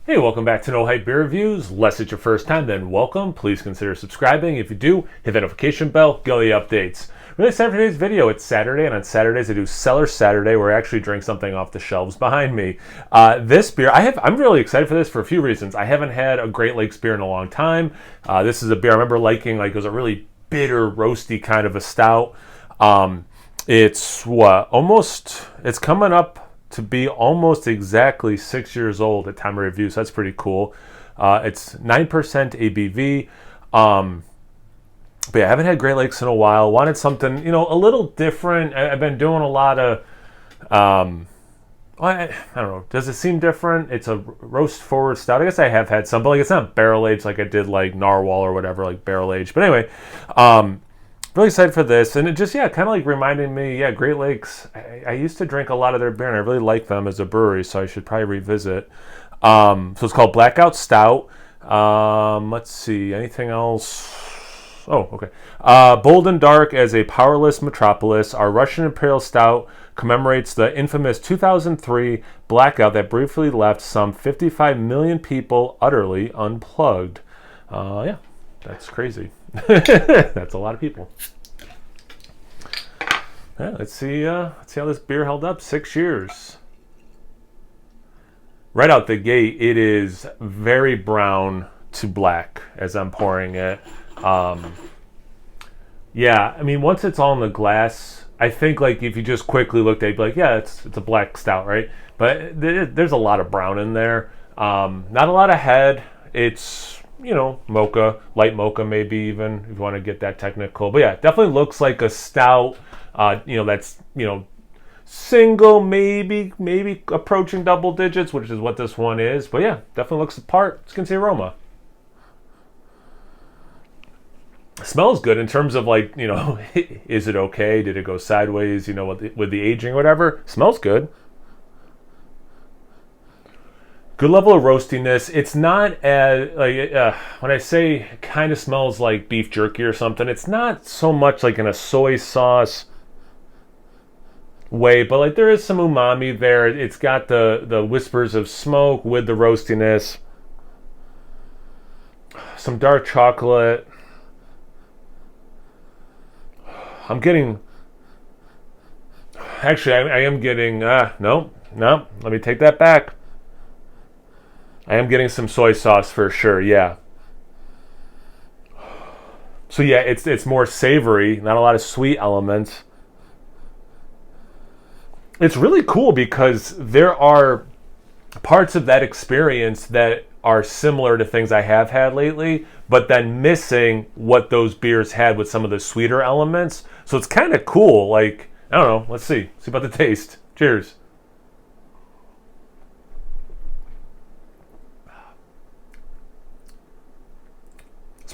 Hey, welcome back to No Hype Beer Reviews. Unless it's your first time, then welcome. Please consider subscribing. If you do, hit the notification bell, get all the updates. Really excited for today's video. It's Saturday, and on Saturdays I do Cellar Saturday, where I actually drink something off the shelves behind me. This beer, I'm really excited for this for a few reasons. I haven't had a Great Lakes beer in a long time. This is a beer I remember liking, like it was a really bitter, roasty kind of a stout. It's coming up to be almost exactly 6 years old at time of review, so that's pretty cool. It's 9% ABV. But yeah, I haven't had Great Lakes in a while. Wanted something, a little different. I've been doing a lot of, I don't know. Does it seem different? It's a roast forward stout. I guess I have had some, but it's not barrel aged like I did like Narwhal or whatever, like barrel aged. But anyway, really excited for this, and it just kind of like reminding me, Great Lakes. I used to drink a lot of their beer, and I really like them as a brewery, so I should probably revisit. So it's called Blackout Stout. Let's see, anything else? Oh, okay. Bold and dark as a powerless metropolis, our Russian Imperial Stout commemorates the infamous 2003 blackout that briefly left some 55 million people utterly unplugged. That's crazy. That's a lot of people. Yeah, let's see how this beer held up. 6 years. Right out the gate, it is very brown to black as I'm pouring it. Once it's all in the glass, I think like if you just quickly looked at it, you'd be like, it's a black stout, right? But there's a lot of brown in there. Not a lot of head. It's mocha, light mocha maybe even, if you want to get that technical. But yeah, definitely looks like a stout, that's, single, maybe approaching double digits, which is what this one is. But yeah, definitely looks the part. You can see aroma. Smells good in terms of like, is it okay? Did it go sideways, with the aging or whatever? Smells good. Good level of roastiness. It's not as, when I say it kind of smells like beef jerky or something, it's not so much like in a soy sauce way, but like there is some umami there. It's got the whispers of smoke with the roastiness. Some dark chocolate. I am getting, no, let me take that back. I am getting some soy sauce for sure, yeah. So yeah, it's more savory, not a lot of sweet elements. It's really cool because there are parts of that experience that are similar to things I have had lately, but then missing what those beers had with some of the sweeter elements. So it's kind of cool. Like, I don't know, let's see about the taste. Cheers.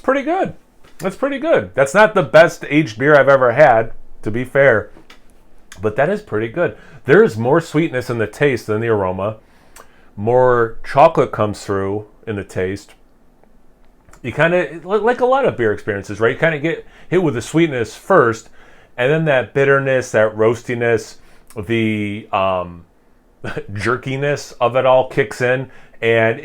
Pretty good. That's pretty good. That's not the best aged beer I've ever had, to be fair, but that is pretty good. There is more sweetness in the taste than the aroma. More chocolate comes through in the taste. You kind of, like a lot of beer experiences, right? You kind of get hit with the sweetness first, and then that bitterness, that roastiness, the jerkiness of it all kicks in, and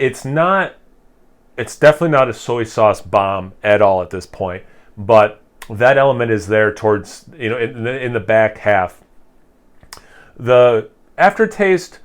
it's definitely not a soy sauce bomb at all at this point, but that element is there towards, in the back half. The aftertaste,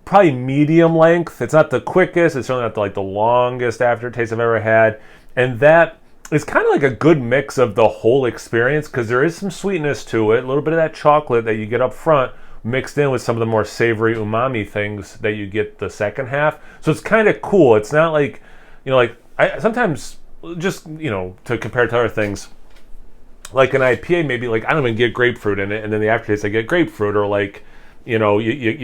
probably medium length. It's not the quickest. It's certainly not the longest aftertaste I've ever had. And that is kind of like a good mix of the whole experience because there is some sweetness to it, a little bit of that chocolate that you get up front mixed in with some of the more savory umami things that you get the second half. So it's kind of cool. It's not like, I sometimes just, to compare to other things, like an IPA, maybe like I don't even get grapefruit in it, and then the aftertaste I get grapefruit, or like, you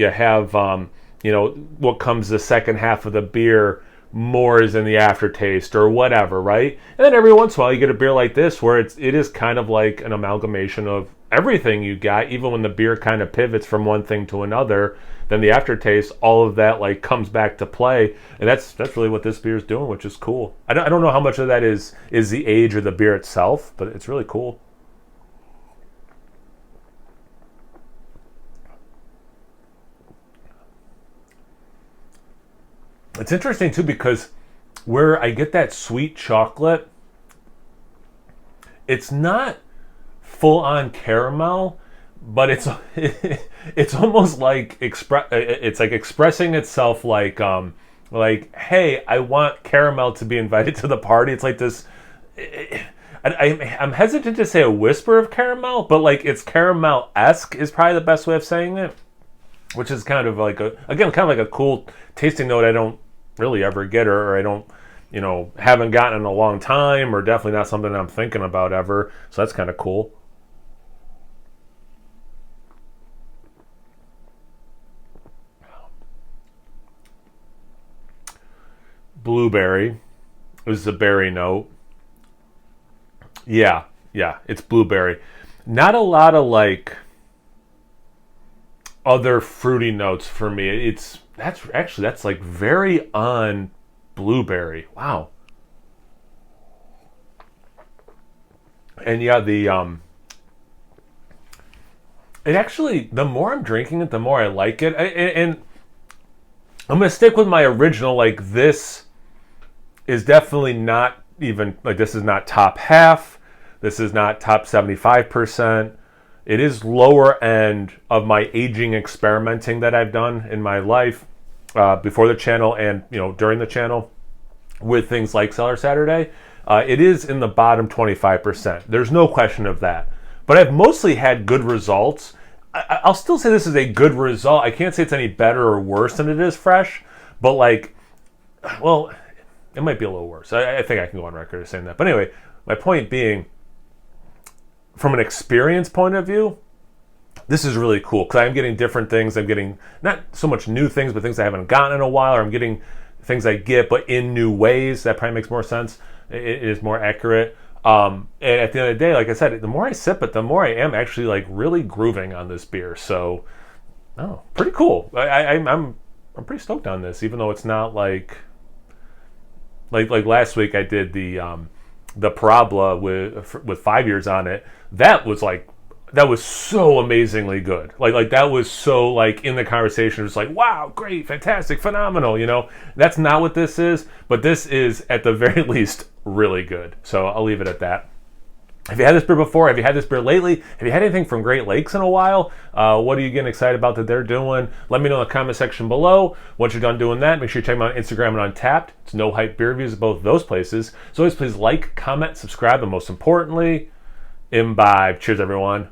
have, what comes the second half of the beer more is in the aftertaste or whatever, right? And then every once in a while you get a beer like this where it is kind of like an amalgamation of everything you got, even when the beer kind of pivots from one thing to another. Then the aftertaste, all of that like comes back to play, and that's really what this beer is doing, which is cool. I don't know how much of that is the age or the beer itself, but it's really cool. It's interesting too because where I get that sweet chocolate, it's not full on caramel, but it's it's almost like it's like expressing itself like, hey, I want caramel to be invited to the party. It's like this. I'm hesitant to say a whisper of caramel, but like it's caramel-esque is probably the best way of saying it, which is kind of like a cool tasting note I don't really ever get, or I don't, haven't gotten in a long time, or definitely not something I'm thinking about ever. So that's kind of cool. Blueberry. This is a berry note. Yeah, it's blueberry. Not a lot of like other fruity notes for me. That's like very on blueberry. Wow. And yeah, it actually, the more I'm drinking it, the more I like it. And I'm gonna stick with my original. Like, this is definitely not even like, this is not top half. This is not top 75%. It is lower end of my aging experimenting that I've done in my life before the channel and during the channel with things like Cellar Saturday. It is in the bottom 25%. There's no question of that. But I've mostly had good results. I'll still say this is a good result. I can't say it's any better or worse than it is fresh, but like, well, it might be a little worse. I think I can go on record as saying that. But anyway, my point being, from an experience point of view, this is really cool because I'm getting different things. I'm getting not so much new things, but things I haven't gotten in a while, or I'm getting things I get, but in new ways. That probably makes more sense. It is more accurate. And at the end of the day, like I said, the more I sip it, the more I am actually like really grooving on this beer. So, pretty cool. I'm pretty stoked on this, even though it's not like last week I did the Parabla with 5 years on it. That was so amazingly good. Like that was so like in the conversation. It was like, wow, great, fantastic, phenomenal. That's not what this is, but this is at the very least really good. So I'll leave it at that. Have you had this beer before? Have you had this beer lately? Have you had anything from Great Lakes in a while? What are you getting excited about that they're doing? Let me know in the comment section below. Once you're done doing that, make sure you check them out on Instagram and Untapped. It's No Hype Beer Reviews at both those places. So always please like, comment, subscribe, and most importantly, imbibe. Cheers, everyone.